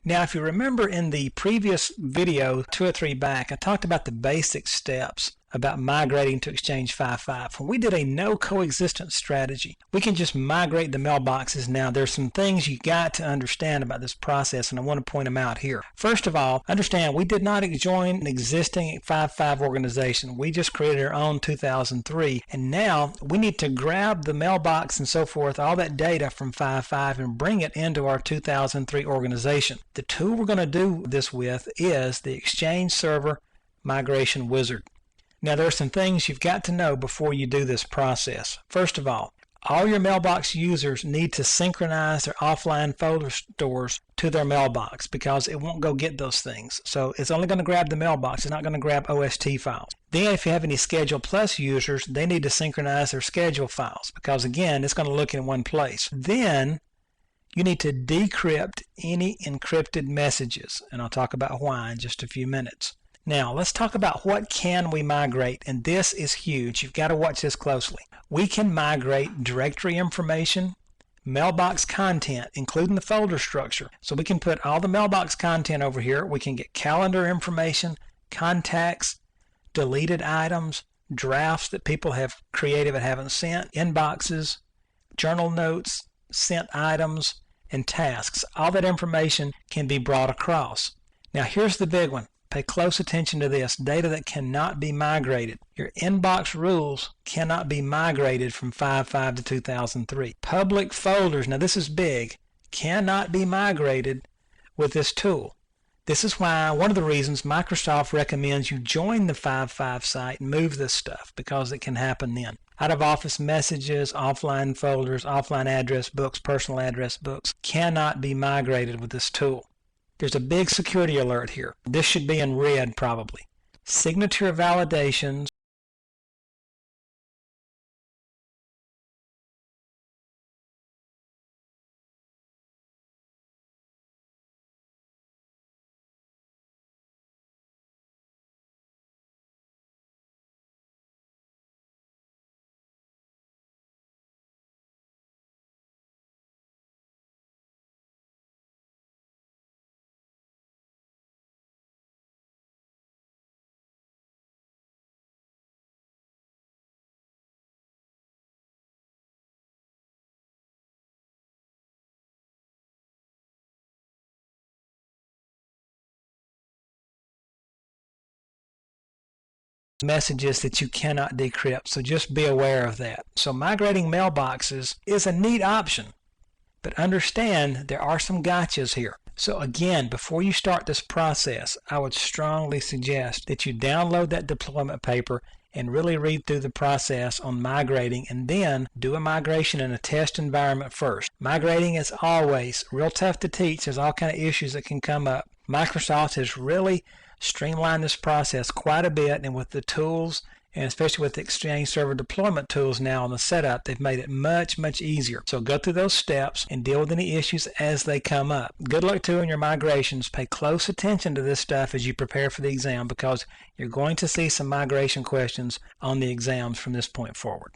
Now, if you remember in the previous video, 2 or 3 back, I talked about the basic steps about migrating to Exchange 5.5. When we did a no coexistence strategy, we can just migrate the mailboxes now. There's some things you got to understand about this process, and I want to point them out here. First of all, understand we did not join an existing 5.5 organization. We just created our own 2003, and now we need to grab the mailbox and so forth, all that data from 5.5 and bring it into our 2003 organization. The tool we're going to do this with is the Exchange Server Migration Wizard. Now, there are some things you've got to know before you do this process. First of all your mailbox users need to synchronize their offline folder stores to their mailbox because it won't go get those things. So it's only going to grab the mailbox. It's not going to grab OST files. Then if you have any Schedule Plus users, they need to synchronize their schedule files because, again, it's going to look in one place. Then you need to decrypt any encrypted messages, and I'll talk about why in just a few minutes. Now, let's talk about what can we migrate, and this is huge. You've got to watch this closely. We can migrate directory information, mailbox content, including the folder structure. So we can put all the mailbox content over here. We can get calendar information, contacts, deleted items, drafts that people have created but haven't sent, inboxes, journal notes, sent items, and tasks. All that information can be brought across. Now, here's the big one. Pay close attention to this. Data that cannot be migrated. Your inbox rules cannot be migrated from 5.5 to 2003. Public folders, now this is big, cannot be migrated with this tool. This is why one of the reasons Microsoft recommends you join the 5.5 site and move this stuff, because it can happen then. Out of office messages, offline folders, offline address books, personal address books cannot be migrated with this tool. There's a big security alert here. This should be in red probably. Signature validations. Messages that you cannot decrypt, so just be aware of that. So migrating mailboxes is a neat option, but understand there are some gotchas here. So again, before you start this process, I would strongly suggest that you download that deployment paper and really read through the process on migrating, and then do a migration in a test environment first. Migrating is always real tough to teach. There's all kind of issues that can come up. Microsoft has really streamlined this process quite a bit, and with the tools, and especially with the Exchange Server deployment tools now on the setup, they've made it much, much easier. So go through those steps and deal with any issues as they come up. Good luck to you in your migrations. Pay close attention to this stuff as you prepare for the exam, because you're going to see some migration questions on the exams from this point forward.